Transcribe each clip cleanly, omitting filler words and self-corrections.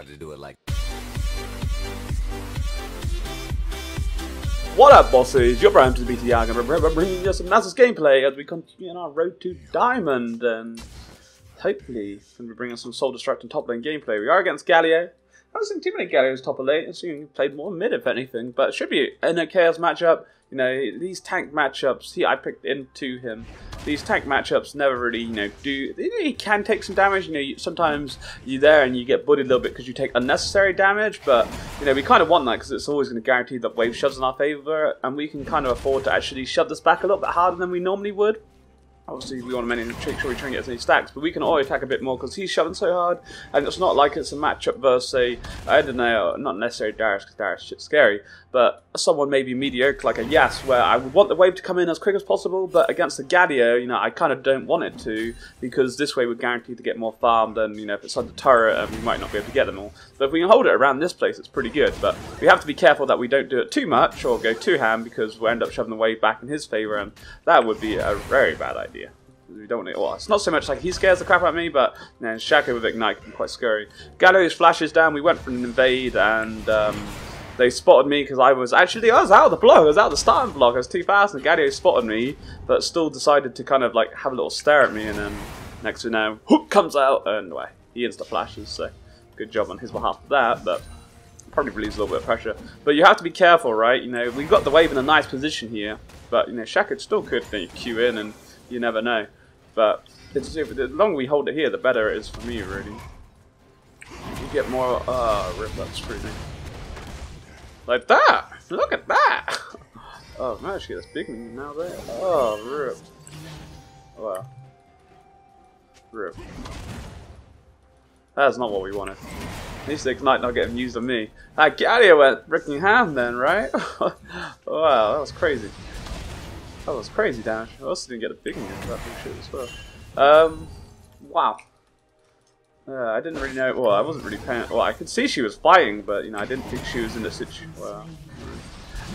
to do it like. What up, bosses? You're Brian to the BTR, and we're bringing you some Nasus gameplay as we continue on our road to Diamond, and hopefully we'll be bringing some soul destructing top lane gameplay. We are against Galio. I haven't seen too many Galios top of lane. I've seen he played more mid, if anything, but it should be an chaos matchup. You know, these tank matchups, I picked into him. These tank matchups never really, he can take some damage. Sometimes you're there and you get bullied a little bit because you take unnecessary damage, but, we kind of want that because it's always going to guarantee that wave shoves in our favor, and we can kind of afford to actually shove this back a little bit harder than we normally would. Obviously, we want to make sure we try and get as many stacks, but we can auto attack a bit more because he's shoving so hard, and it's not like it's a matchup versus, say, I don't know, not necessarily Darius, because Darius is shit scary, but someone maybe mediocre like a Yas, where I would want the wave to come in as quick as possible, but against the Galio, I kind of don't want it to, because this way we're guaranteed to get more farm than, if it's under turret, we might not be able to get them all. But if we can hold it around this place, it's pretty good, but we have to be careful that we don't do it too much, or go too ham, because we'll end up shoving the wave back in his favor, and that would be a very bad idea. We don't want it. Well, it's not so much like he scares the crap out of me, but Shaco with Ignite can be quite scary. Galio's flashes down. We went for an invade, and they spotted me because I was out of the block. I was out of the starting block. I was too fast, and Galio spotted me, but still decided to kind of like have a little stare at me. And then next to now, hook comes out, and well, he insta flashes. So good job on his behalf for that, but probably relieves a little bit of pressure. But you have to be careful, right? We've got the wave in a nice position here, but Shaco still could queue in, and you never know. But the longer we hold it here, the better it is for me, really. You get more rip up screaming. Like that! Look at that! Oh, I managed to get this big minion now there. Oh, rip. Wow. Rip. That's not what we wanted. At least the Ignite not getting used on me. That Galio went freaking ham then, right? Wow, that was crazy. That was crazy damage. I also didn't get a big one for that big shit as well. Wow. I didn't really know. Well, I wasn't really paying. Well, I could see she was fighting, but I didn't think she was in a situation. Well,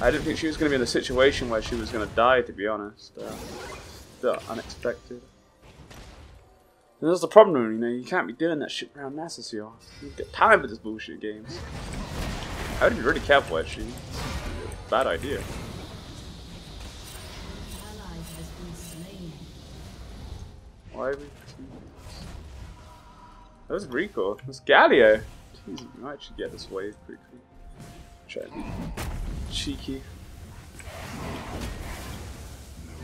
I didn't think she was going to be in a situation where she was going to die. To be honest, unexpected. And that's the problem. You can't be doing that shit around Nasus, y'all. You get time for this bullshit games. I would be really careful, actually. It's a bad idea. Why are we... That was recall. That's Galio. Jeez, you might actually get this wave quickly. Try to be cheeky.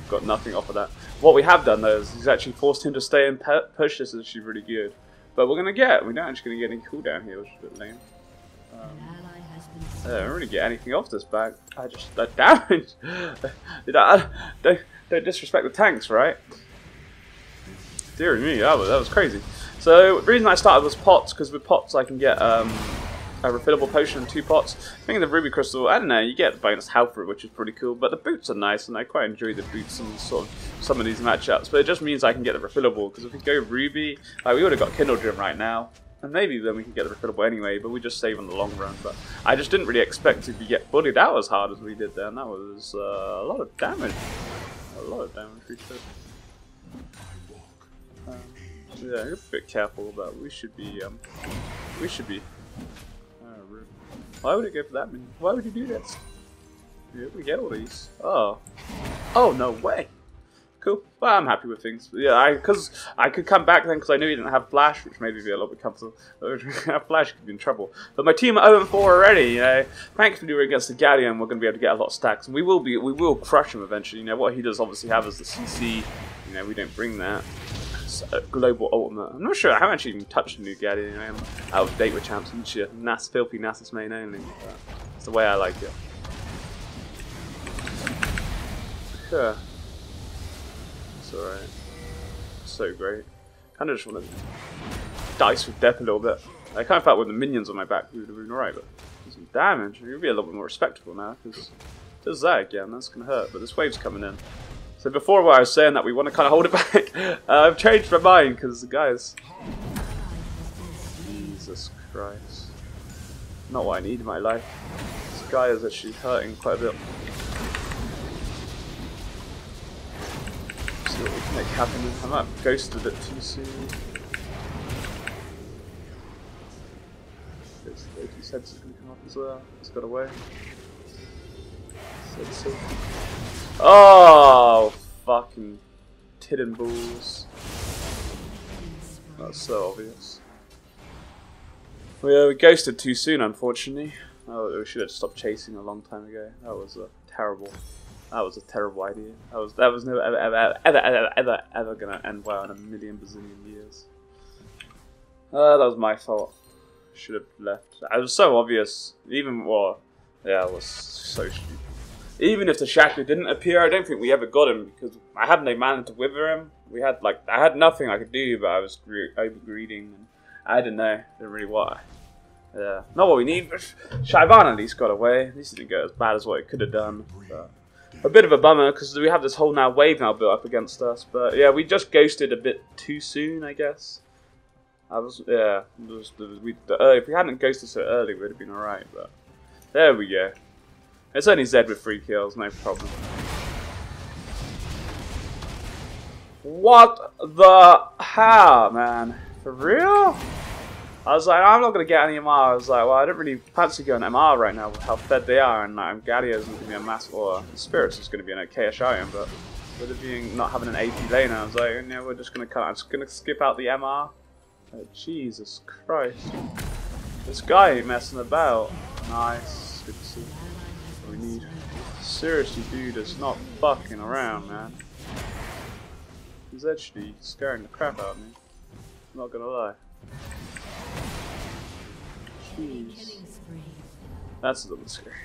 Got nothing off of that. What we have done though is he's actually forced him to stay and push. This is actually really good. But we're we're not actually gonna get any cooldown here, which is a bit lame. I don't really get anything off this bag. That damage. Don't disrespect the tanks, right? Dear me, that was crazy. So the reason I started was pots, because with pots I can get a refillable potion in 2 pots. I think in the ruby crystal, I don't know, you get the bonus health for it, which is pretty cool. But the boots are nice, and I quite enjoy the boots in sort of some of these matchups. But it just means I can get the refillable, because if we go ruby, we would have got Kindle Gem right now, and maybe then we can get the refillable anyway. But we just save in the long run. But I just didn't really expect to get bullied out as hard as we did there, and that was a lot of damage. A lot of damage we took. Yeah, you're a bit careful, but we should be. Why would it go for that many? Why would you do this? Yeah, we get all these. Oh, no way. Cool. Well, I'm happy with things. Yeah, because I could come back then because I knew he didn't have flash, which made me be a little bit comfortable. If we have flash, could be in trouble. But my team are 0-4 already. Thankfully we're against the Galio, and we're going to be able to get a lot of stacks, and we will crush him eventually. What he does obviously have is the CC. We don't bring that. Global ultimate. I'm not sure. I haven't actually even touched a new Galio. I'm out of date with champs. Filthy Nasus main only. That's the way I like it. Yeah. It's alright. So great. Kind of just want to dice with death a little bit. I kind of felt with the minions on my back, we would have been alright, but some damage. It would be a little bit more respectable now, because if it does that again, that's going to hurt. But this wave's coming in. So before what I was saying that we want to kind of hold it back, I've changed my mind because the guys... Jesus Christ. Not what I need in my life. This guy is actually hurting quite a bit. See what we can make happen. I might have ghosted it too soon. He said it's going to come up as well. It's got away. Said so. Oh, fucking tidden balls. That's so obvious. Well, yeah, we ghosted too soon, unfortunately. Oh, we should have stopped chasing a long time ago. That was a terrible. That was a terrible idea. That was never ever gonna end well in a million bazillion years. That was my fault. Should have left. It was so obvious. Even yeah, it was so stupid. Even if the Shackler didn't appear, I don't think we ever got him because I had no mana to wither him. I had nothing I could do, but I was over greeding. And I didn't know. Didn't really want. Yeah, not what we need. Shyvana at least got away. At least it didn't go as bad as what it could have done. But a bit of a bummer because we have this whole wave now built up against us. But yeah, we just ghosted a bit too soon, I guess. If we hadn't ghosted so early, we'd have been alright. But there we go. It's only Zed with 3 kills, no problem. What the hell, man? For real? I was like, I'm not going to get any MR. I was like, well, I don't really fancy going MR right now with how fed they are. And Galio isn't going to be a massive, or Spirits is going to be an okay-ish iron, but with it being not having an AP lane, I was like, no, we're just going to I'm just going to skip out the MR. Oh, Jesus Christ. This guy ain't messing about. Nice. Good to see. We need. Seriously, dude, it's not fucking around, man. He's actually scaring the crap out of me. I'm not gonna lie. Jeez. That's a little scary.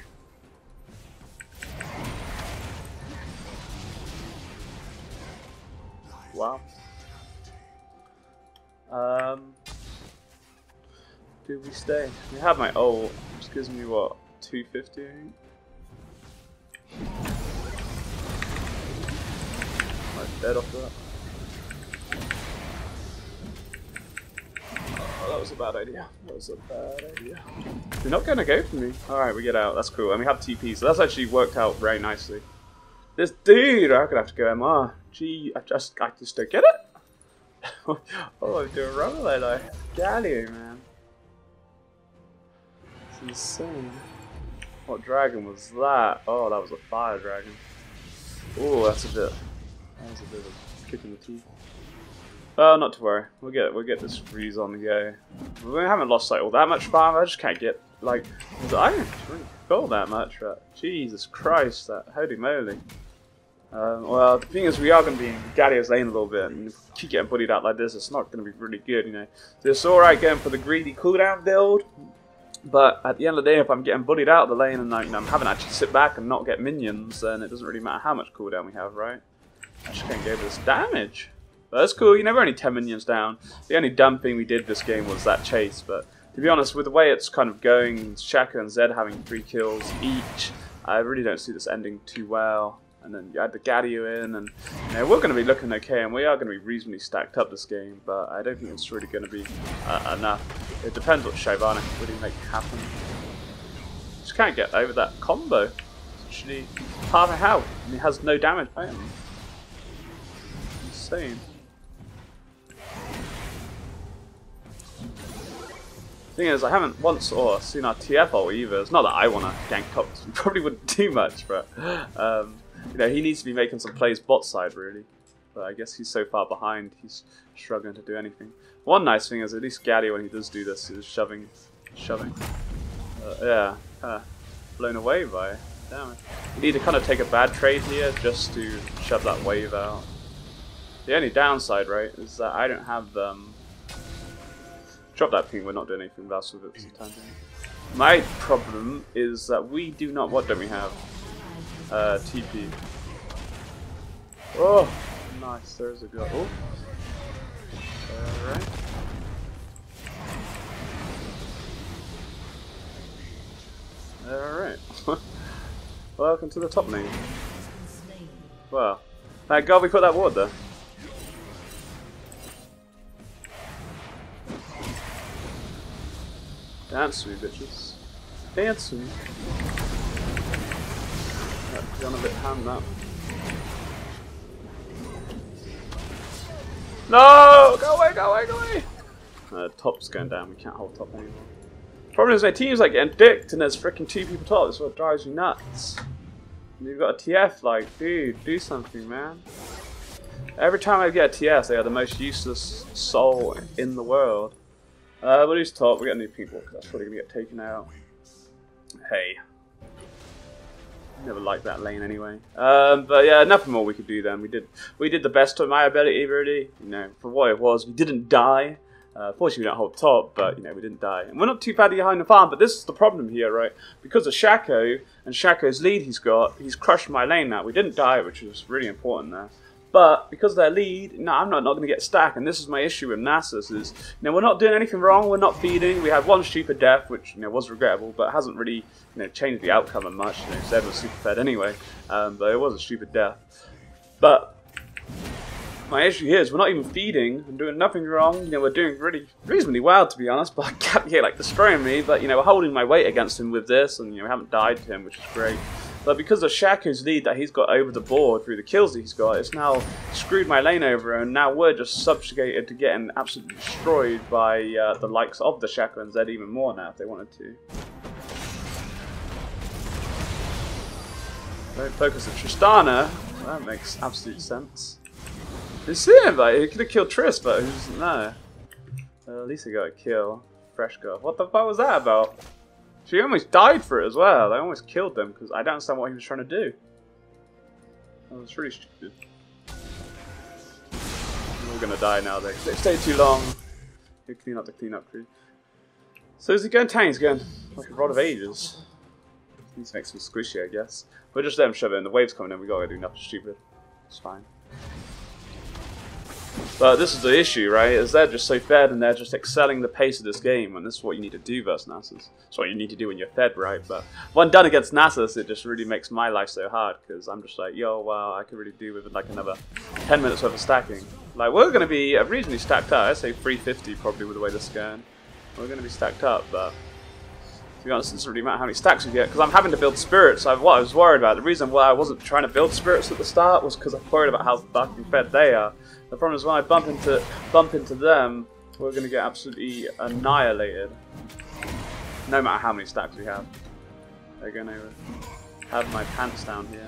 Wow. Do we stay? We have my ult, which gives me what, 250? Am I dead off that? Oh, that was a bad idea. That was a bad idea. You're not gonna go for me. Alright, we get out. That's cool. And we have TP, so that's actually worked out very nicely. This dude, I'm gonna have to go MR. Gee, I just don't get it. Oh, I'm doing wrong there, though. Galio, man. It's insane. What dragon was that? Oh, that was a fire dragon. Oh, that was a bit of a kick in the teeth. Oh, not to worry. We'll get this freeze on the go. We haven't lost like all that much farm. I just can't get like I don't really feel that much. But Jesus Christ, that holy moly. Well, the thing is, we are going to be in Galio's lane a little bit, and if we keep getting bullied out like this, it's not going to be really good, you know. So it's alright going for the greedy cooldown build, but at the end of the day, if I'm getting bullied out of the lane and I'm having to actually sit back and not get minions, then it doesn't really matter how much cooldown we have, right? I just can't give this damage. But that's cool, you know, we're only 10 minions down. The only dumb thing we did this game was that chase, but to be honest, with the way it's kind of going, Shaka and Zed having 3 kills each, I really don't see this ending too well. And then you add the Galio in, and you know, we're going to be looking okay, and we are going to be reasonably stacked up this game, but I don't think it's really going to be enough. It depends what Shyvana can really make happen. Just can't get over that combo. It's actually half a health, and he has no damage by him. Insane. Thing is, I haven't once seen our TF ult either. It's not that I want to gank top, we probably wouldn't do much, but you know, he needs to be making some plays bot side, really. But I guess he's so far behind, he's struggling to do anything. One nice thing is, at least Galio, when he does do this, is shoving. Yeah, blown away by it. Damn it. You need to kind of take a bad trade here just to shove that wave out. The only downside, right, is that I don't have drop that ping, we're not doing anything else with it for the time being. My problem is that we do not, what don't we have? TP. Oh, nice, there's a go. Oh. Alright. Alright. Welcome to the top lane. Well, thank God we put that ward there. Dance me, bitches. Dance me. Gone a bit ham that. No! Go away, go away, go away! Top's going down, we can't hold top anymore. Problem is my team's like getting dicked and there's freaking 2 people top. That's what drives me nuts. And you've got a TF, like, dude, do something, man. Every time I get a TS, they are the most useless soul in the world. But who's top? We got a new people, because that's probably going to get taken out. Hey. Never liked that lane anyway. But yeah, nothing more we could do then. We did the best of my ability, really. You know, for what it was, we didn't die. Fortunately, we don't hold top, but, you know, we didn't die. And we're not too badly behind the farm, but this is the problem here, right? Because of Shaco and Shaco's lead he's crushed my lane now. We didn't die, which was really important there. But because of their lead, no, I'm not going to get stacked. And this is my issue with Nasus is, you know, we're not doing anything wrong. We're not feeding. We had one stupid death, which, you know, was regrettable, but hasn't really, you know, changed the outcome of much. You know, Zed was super fed anyway, but it was a stupid death. But my issue here is we're not even feeding and doing nothing wrong. You know, we're doing really reasonably well, to be honest. But Galio like destroying me. But you know, we're holding my weight against him with this, and you know, we haven't died to him, which is great. But because of Shaco's lead that he's got over the board through the kills that he's got, it's now screwed my lane over, and now we're just subjugated to getting absolutely destroyed by the likes of the Shaco and Zed even more now if they wanted to. Don't focus on Tristana. That makes absolute sense. You see him, like, he could have killed Triss, but he doesn't know. At least he got a kill. Fresh girl. What the fuck was that about? She almost died for it as well. I almost killed them because I don't understand what he was trying to do. That was really stupid. We're gonna die now, though. They stayed too long. You clean up the cleanup crew. So is he going tank? He's going like a Rod of Ages. He needs to make some squishy, I guess. We'll just let him shove it in. The wave's coming in. We gotta do nothing stupid. It's fine. But this is the issue, right? Is they're just so fed and they're just excelling the pace of this game, and this is what you need to do versus Nasus. It's what you need to do when you're fed, right? But when done against Nasus, it just really makes my life so hard because I'm just like, yo, wow, I could really do with like another 10 minutes worth of stacking. Like, we're going to be reasonably stacked up. I'd say 350 probably with the way this is going. We're going to be stacked up, but to be honest, it doesn't really matter how many stacks we get because I'm having to build spirits. What I was worried about, the reason why I wasn't trying to build spirits at the start was because I'm worried about how fucking fed they are. The problem is when I bump into them, we're going to get absolutely annihilated. No matter how many stacks we have. They're going to have my pants down here.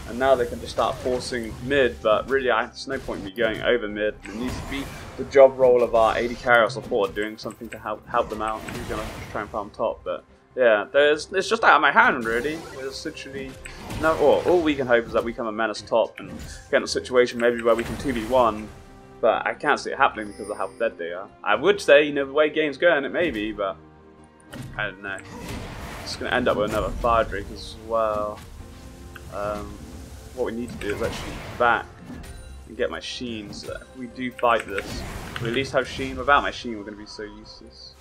And now they can just start forcing mid, but really there's no point in me going over mid. It needs to be the job role of our AD carry or support doing something to help them out. He's going to try and farm top, but yeah, it's just out of my hand, really. There's literally no. All we can hope is that we come and menace top and get in a situation maybe where we can 2v1. But I can't see it happening because of how dead they are. I would say, you know, the way game's going, it may be, but I don't know. It's going to end up with another fire drake as well. What we need to do is actually back and get my Sheen so that if we do fight this, we at least have Sheen. Without my Sheen, we're going to be so useless.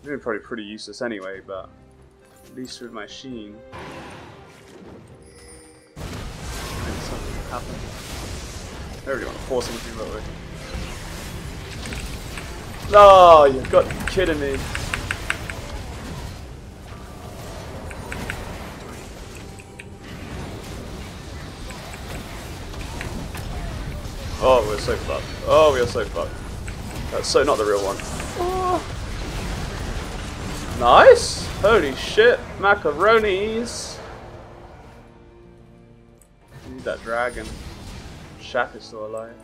They're probably pretty useless anyway, but at least with my Sheen, maybe something can happen. I don't really want to force anything that way. Oh, you've got to be kidding me. Oh, we're so fucked. Oh, we are so fucked. That's so not the real one. Oh. Nice! Holy shit, macaronis! Need that dragon. Shaq is still alive.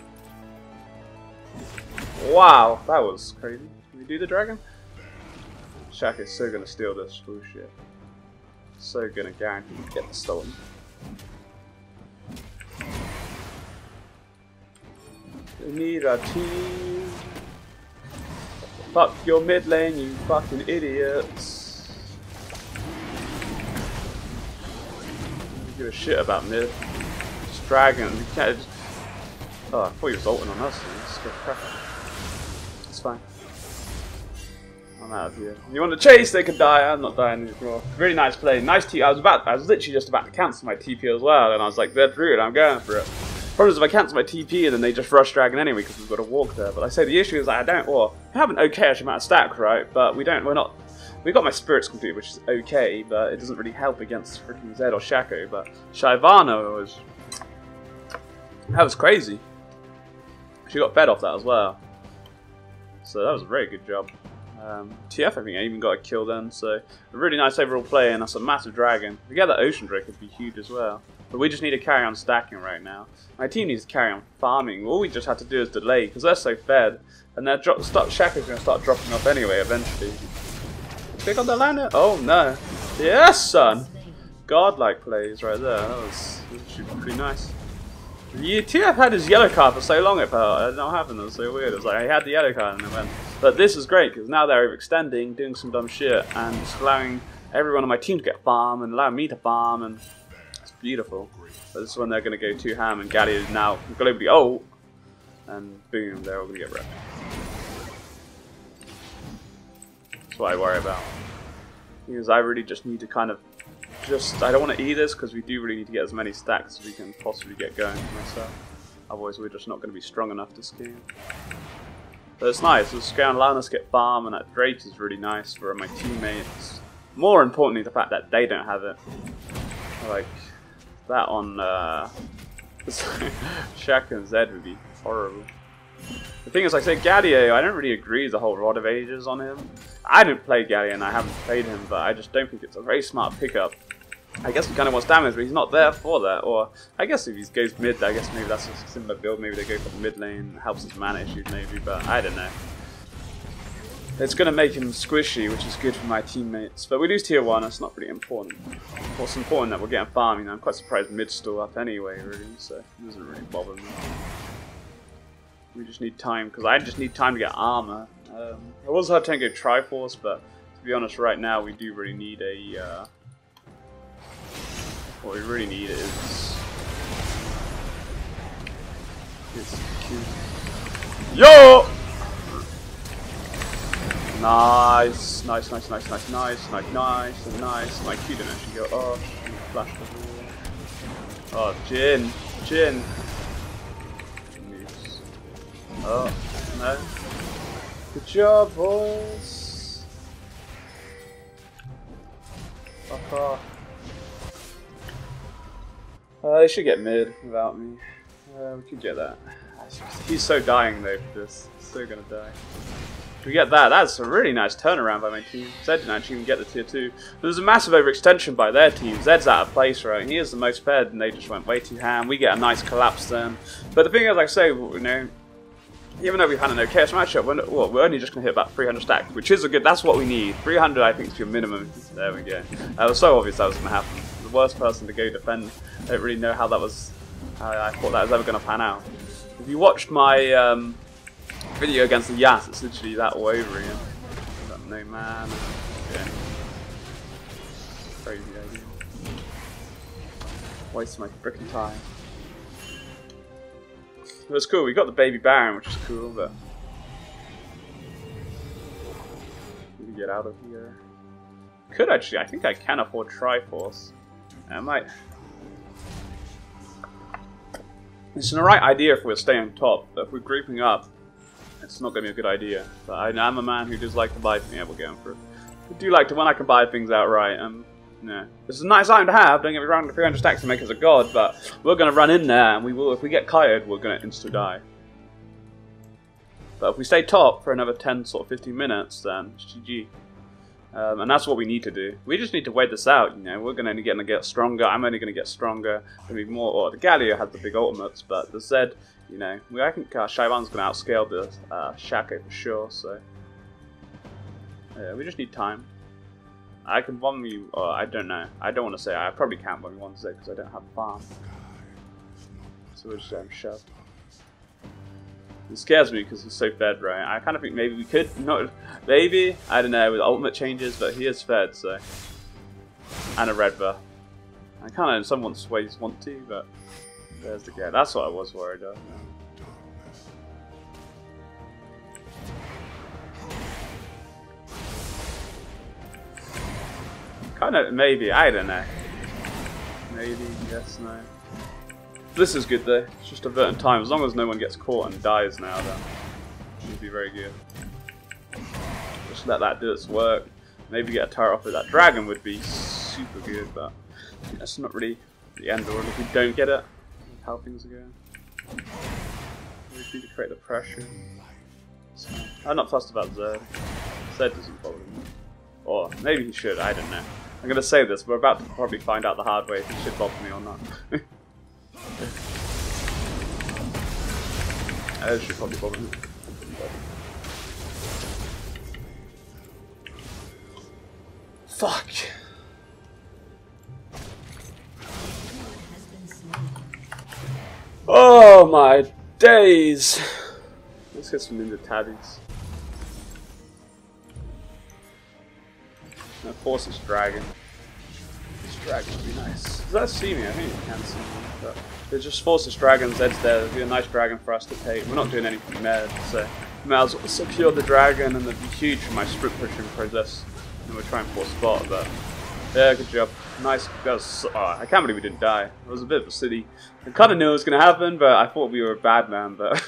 Wow, that was crazy. Can we do the dragon? Shaq is so gonna steal this bullshit. So gonna guarantee get this stolen. We need a team. Fuck your mid lane, you fucking idiots. Don't give a shit about mid. Just dragon. You can't just... Oh, I thought he was ulting on us. Let's go crap. It's fine. I'm out of here. You want to chase? They could die. I'm not dying anymore. Really nice play. Nice TP. I was literally just about to cancel my TP as well, and I was like, they're through it. I'm going for it. Problem is if I cancel my TP and then they just rush dragon anyway because we've got to walk there. But I say the issue is that we have an okay-ish amount of stacks, right? But we've got my spirits completed, which is okay, but it doesn't really help against freaking Zed or Shaco. But Shyvana was That was crazy. She got fed off that as well. So that was a very good job. TF, I think I even got a kill then, so a really nice overall play, and that's a massive dragon. If we get that Ocean Drake, it'd be huge as well. But we just need to carry on stacking right now. My team needs to carry on farming. All we just have to do is delay, because they're so fed, and their Shaka's going to start dropping off anyway eventually. They got the lander? Oh no. Yes, son! Godlike plays right there. That was pretty nice. The TF had his yellow card for so long, it felt. I don't know what happened, it was so weird. It was like, he had the yellow card and then went. But this is great, because now they're overextending, doing some dumb shit, and just allowing everyone on my team to get farm, and allowing me to farm, and it's beautiful. But this is when they're going to go too ham, and Galio is now globally ult, and boom, they're all going to get wrecked. That's what I worry about. Because I really just need to kind of I don't want to E this, because we do really need to get as many stacks as we can possibly get going for myself. Otherwise we're just not going to be strong enough to scale. But it's nice, it's allowing us to get farm, and that Drake is really nice for my teammates. More importantly, the fact that they don't have it. Like, that on Shaq and Zed would be horrible. The thing is, like I say, Galio, I don't really agree with the whole Rod of Ages on him. I didn't play Galio and I haven't played him, but I just don't think it's a very smart pickup. I guess he kind of wants damage, but he's not there for that. Or I guess if he goes mid, I guess maybe that's a similar build. Maybe they go for the mid lane, helps his mana issues maybe, but I don't know. It's going to make him squishy, which is good for my teammates. But we lose tier 1, that's not really important. What's important that we're getting farm, you know, I'm quite surprised mid's still up anyway, really, so it doesn't really bother me. We just need time, because I just need time to get armor. I was hoping to go Triforce, but to be honest, right now we do really need a. What we really need is. Yo! Nice. My Q didn't actually go off. Flash the wall. Oh, Jin. Oh, no. Good job, boys. Fuck off. They should get mid without me. We could get that. He's so dying though for this. He's so gonna die. If we get that, that's a really nice turnaround by my team. Zed didn't actually even get the tier 2. There's a massive overextension by their team. Zed's out of place, right? He is the most fed, and they just went way too ham. We get a nice collapse then. But the thing is, like I say, you know, even though we've had an okay matchup, we're only just going to hit about 300 stacks, which is a good, that's what we need. 300 I think is your minimum. There we go. It was so obvious that was going to happen. The worst person to go defend. I don't really know how that was, I thought that was ever going to pan out. If you watched my video against the Yas, it's literally that all over again. No man. Okay. Crazy idea. Wasting my frickin' time. It was cool, we got the baby Baron, which is cool, but we can get out of here. Could actually, I think I can afford Triforce. I might. It's an alright idea if we're staying top, but if we're grouping up, it's not going to be a good idea. But I'm a man who does like to buy things. Yeah, we're going for it. I do like to when I can buy things outright. Yeah. This is a nice item to have, don't get me wrong, 300 stacks to make us a god, but we're going to run in there and we will, if we get kited, we're going to insta-die. But if we stay top for another 10, sort of 15 minutes, then it's GG. And that's what we need to do. We just need to wait this out, you know, we're going to get stronger, I'm only going to get stronger, maybe more, or the Galio has the big ultimates, but the Zed, you know, I think Shaivan's going to outscale the Shako for sure, so. Yeah, we just need time. I can bomb you, or I don't know. I don't want to say. I probably can't bomb you once because I don't have farm. So we're just shoved. It scares me because he's so fed, right? I kind of think maybe we could, not maybe, I don't know, with ultimate changes, but he is fed, so. And a red buff. I kind of in some ways want to, but there's the guy. That's what I was worried of. Kind of, maybe, I don't know. Maybe, yes, no. This is good though, it's just averting time. As long as no one gets caught and dies now, then it would be very good. Just let that do its work. Maybe get a turret off with that dragon would be super good, but that's not really the end of it if we don't get it. How things are going. We need to create the pressure. So, I'm not fussed about Zed. Zed doesn't bother me. Or maybe he should, I don't know. I'm gonna say this, we're about to probably find out the hard way if he should bother me or not. I should probably bother me. Fuck! Oh my days! Let's get some ninja tabbies. Now force this dragon. This dragon would be nice. Does that see me? I think it can see me. But they just force this dragon, Zed's there. It'd be a nice dragon for us to take. We're not doing anything mad, so we might as well secure the dragon, and it'd be huge for my sprint pushing process. And we'll try and force spot, but yeah, good job. Nice. That was, I can't believe we didn't die. It was a bit of a city. I kind of knew it was going to happen, but I thought we were a bad man. But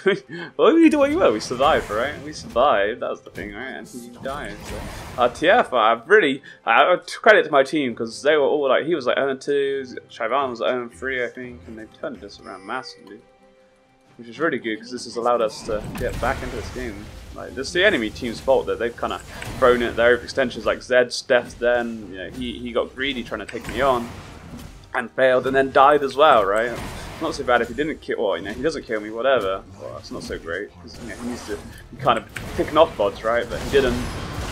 well, we did what you were. We survived, right? We survived. That was the thing, right? And he died. So. TF, I credit to my team because they were all like, he was like 0-2, Chaivan was 0-3, I think, and they turned this around massively, which is really good because this has allowed us to get back into this game. Like, this is the enemy team's fault that they've kind of thrown it their overextensions. Like Zed, Steph, then you know he got greedy trying to take me on and failed, and then died as well, right? It's not so bad if he didn't kill, or you know, he doesn't kill me, whatever. Well, it's not so great because you know, he needs to be kind of picking off bots, right? But he didn't,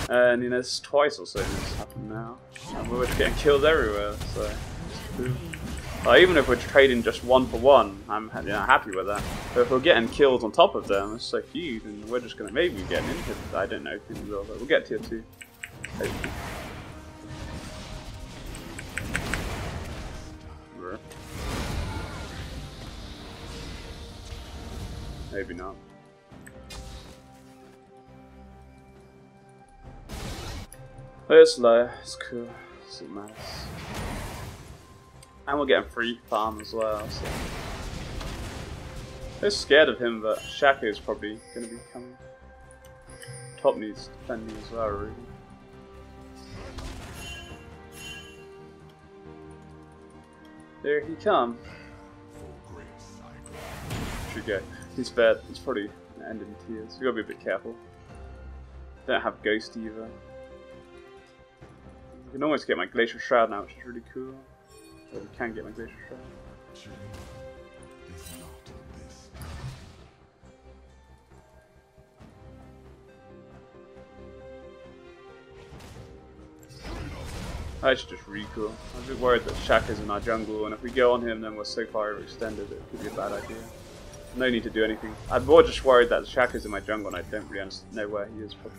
and you know, it's twice or so this happened now. And we're just getting killed everywhere, so. Even if we're trading just 1-for-1, I'm happy with that. But if we're getting kills on top of them, it's so huge, and we're just gonna maybe get an inhib. I don't know if we will, but we'll get tier 2. Hopefully. Maybe not. But it's low. It's cool. It's nice. And we're getting free farm as well, so. I'm scared of him, but Shaco is probably going to be coming. Top needs defending as well, really. There he comes. Should go. He's bad. He's probably ending tears. We gotta be a bit careful. Don't have Ghost either. I can almost get my Glacial Shroud now, which is really cool. But we can get my Glacial Shroud. I should just recall. I'm a bit worried that Shaka's in our jungle, and if we go on him, then we're so far overextended it could be a bad idea. No need to do anything. I'm more just worried that Shaka's in my jungle, and I don't really know where he is. Probably.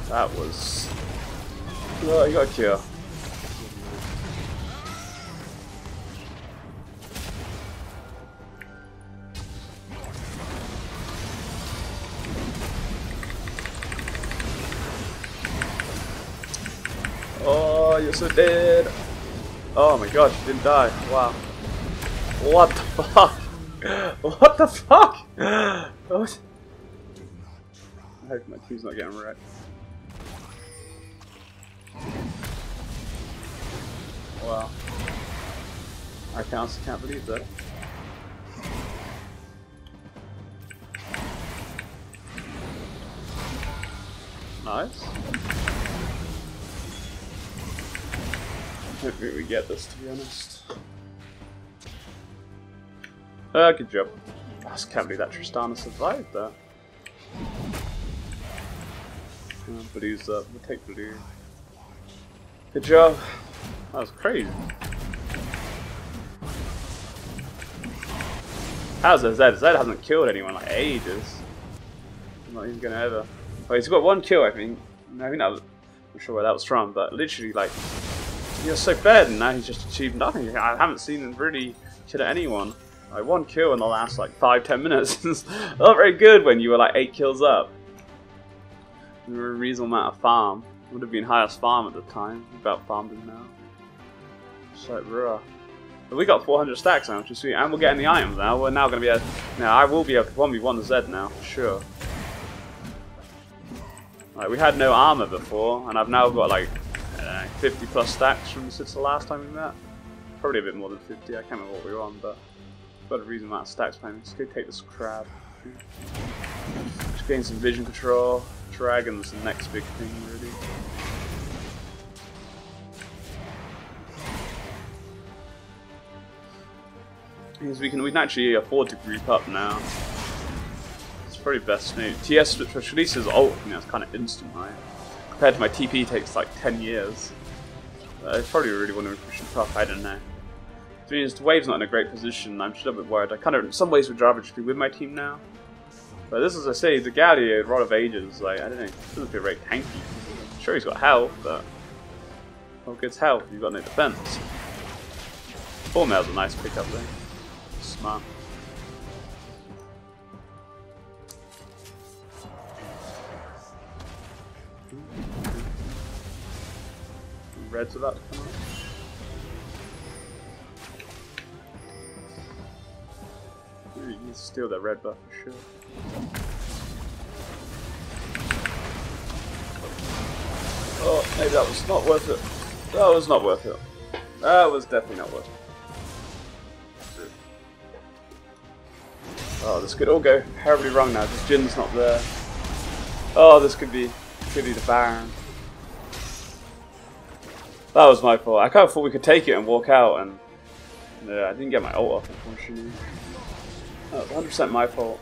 That was. Oh, he got a kill. Oh, you're so dead. Oh my gosh, you didn't die. Wow. What the fuck? What the fuck? What? I hope my team's not getting wrecked. Wow. I can't believe that. Nice. I don't think we get this, to be honest. Good job. I just can't believe that Tristana survived that. Blue's up. We'll take blue. Good job. That was crazy. How's that Zed? Zed hasn't killed anyone like ages. I'm not even gonna ever. Oh, he's got one kill, I think. I think that was. I'm not sure where that was from, but literally, like, he was so bad, and now he's just achieved nothing. I haven't seen him really kill anyone. Like, one kill in the last like 5-10 minutes. It's not very good when you were like 8 kills up. We were a reasonable amount of farm. Would have been highest farm at the time. About farmed him now. It's like raw. But we got 400 stacks now, which is sweet, and we're getting the items now. We're now going to be able. Now I will be able to 1v1 the Zed now, for sure. Like, we had no armor before, and I've now got like 50+ stacks from since the last time we met. probably a bit more than 50. I can't remember what we were on, but I've got a reasonable amount of stacks playing. Let's go take this crab. Just gain some vision control. Dragon's the next big thing, really. Because we can actually afford to group up now. It's probably best move. TS which releases ult, you know, it's kind of instant, right? Compared to my TP takes like 10 years. I probably really want to push it up, I don't know. The thing is, the wave's not in a great position, I'm just a little bit worried. I kind of, in some ways, would rather just be with my team now. But this, as I say, the Galio, Rod of Ages, like, I don't know, doesn't feel very tanky. I'm sure he's got health, but what good's health? You've got no defense. 4 mail's a nice pickup though. Smart. Red's about to come out. You need to steal that red buff for sure. Oh, maybe that was not worth it. That was not worth it. That was definitely not worth it. Oh, this could all go terribly wrong now because Jin's not there. Oh, this could be the Baron. That was my fault. I kind of thought we could take it and walk out, and yeah, I didn't get my ult off, unfortunately. That was 100% my fault.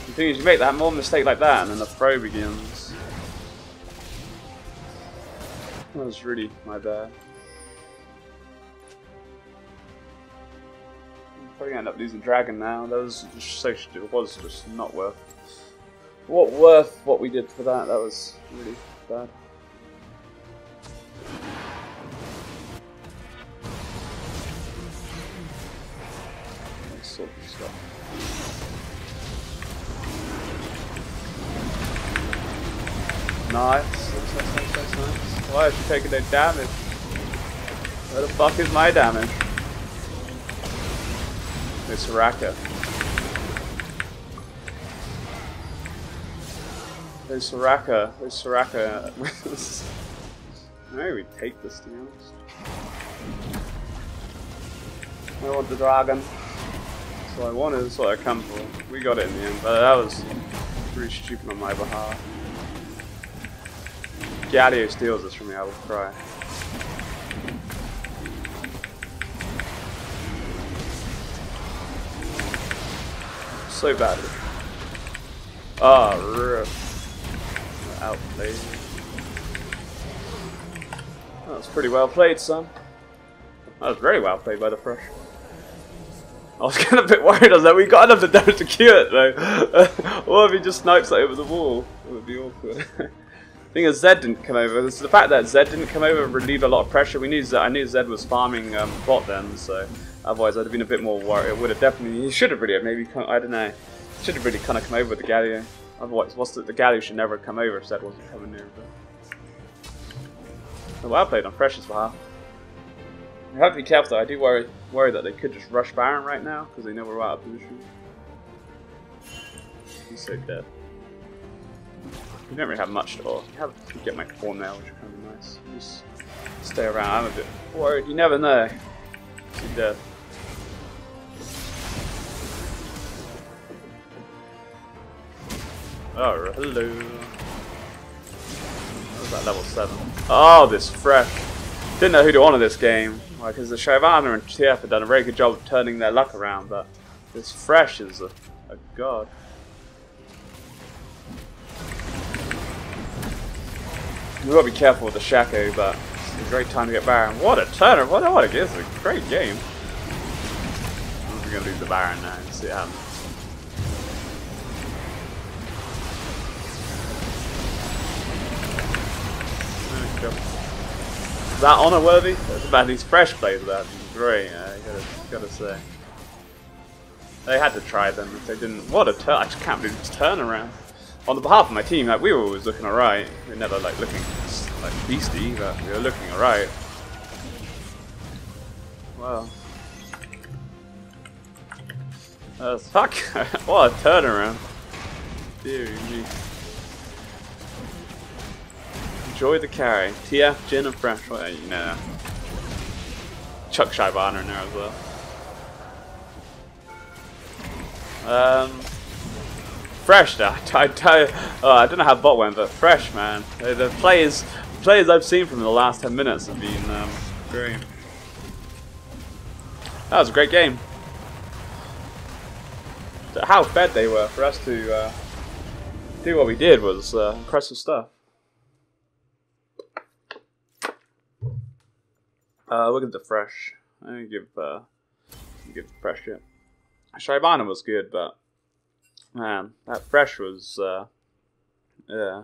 The thing is, you make that more mistake like that, and then the throw begins. That was really my bad. I'm probably gonna end up losing Dragon now. That was just so. It was just not worth. What we did for that. That was really bad. Nice. Nice. Why is she taking no damage? Where the fuck is my damage? It's Soraka. There's Soraka. There's Soraka with us. Maybe we take this, to be honest. I want the dragon. That's what I wanted, that's what I come for. We got it in the end, but that was pretty stupid on my behalf. Galio steals this from me, I will cry. So bad. Ah, rip. Outplayed. That was pretty well played, son. That was very well played by the Fresh. I was getting a bit worried. I was like, we got enough to damage to kill it though. Or if he just snipes it over the wall, it would be awkward. The thing is, Zed didn't come over. This is the fact that Zed didn't come over and relieve a lot of pressure. We knew Zed, I knew Zed was farming bot then, so otherwise I'd have been a bit more worried. It would have definitely. He should have really, maybe. I don't know. Should have really kind of come over with the Galio. Otherwise, the Galio should never have come over if Zed wasn't coming near. But well played on Fresh's behalf. You have to be careful though. I do worry that they could just rush Baron right now because they know we're out of position. He's so dead. We don't really have much to get my 4 now, which would kind of be nice. Just stay around. I'm a bit worried. You never know. He's dead. Oh, hello. What was that, level 7? Oh, this Fresh. Didn't know who to honor this game. Because the Shyvana and TF have done a very good job of turning their luck around, but this Fresh is a god. We've got to be careful with the Shaco, but it's a great time to get Baron. What a turner! What a game! It's a great game. We're going to lose the Baron now and see what happens. Is that honor worthy? That's about these Fresh plays. That great. Gotta say. They had to try them. If they didn't, what a turn! I just can't believe this turnaround. On the behalf of my team, like we were always looking alright. We were never like looking like beastie, but we were looking alright. Wow. Fuck! What a turnaround! Dear me. Enjoy the carry. TF, Jin, and Fresh. Well, you know. chuck Shyvana in there as well. Fresh, I don't know how bot went, but Fresh, man. The players I've seen from the last 10 minutes have been great. That was a great game. How fed they were for us to do what we did was impressive stuff. Look at the Fresh. I'm gonna give Fresh it. Shyvana was good, but man, that Fresh was yeah.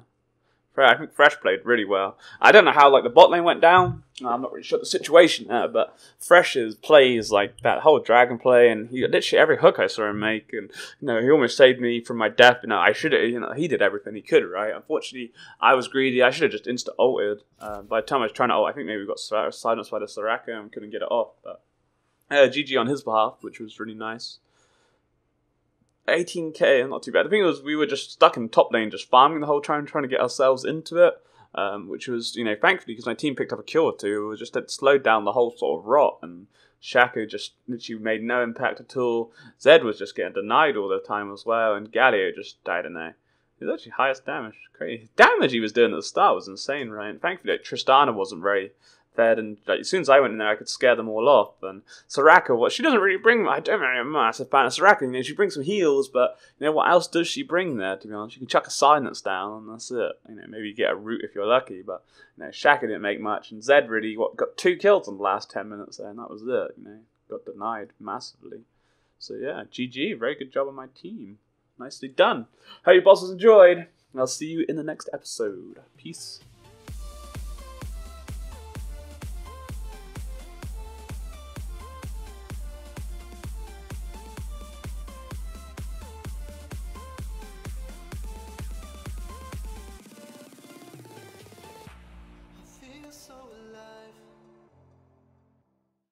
I think Fresh played really well. I don't know how like the bot lane went down. I'm not really sure the situation there, but Fresh's plays like that whole dragon play, and he literally every hook I saw him make, and he almost saved me from my death. I should have, he did everything he could, right? Unfortunately, I was greedy. I should have just insta ulted. By the time I was trying to ult, I think maybe we got silenced by the Soraka and couldn't get it off. But GG on his behalf, which was really nice. 18k, not too bad. The thing was, we were just stuck in top lane, just farming the whole time, trying to get ourselves into it, which was, thankfully, because my team picked up a kill or two, it was just, it slowed down the whole sort of rot, and Shaco just literally made no impact at all. Zed was just getting denied all the time as well, and Galio just died in there. He was actually highest damage. Crazy. Damage he was doing at the start was insane, right? And thankfully, Tristana wasn't very fed, and as soon as I went in there, I could scare them all off. And Soraka, she doesn't really bring. I don't really am a massive fan of Soraka. She brings some heals, but what else does she bring there? To be honest, you can chuck a silence down, and that's it. Maybe you get a root if you're lucky, but Shaka didn't make much, and Zed really got 2 kills in the last 10 minutes there, and that was it. Got denied massively. So yeah, GG, very good job on my team. Nicely done. Hope you bosses enjoyed, and I'll see you in the next episode. Peace.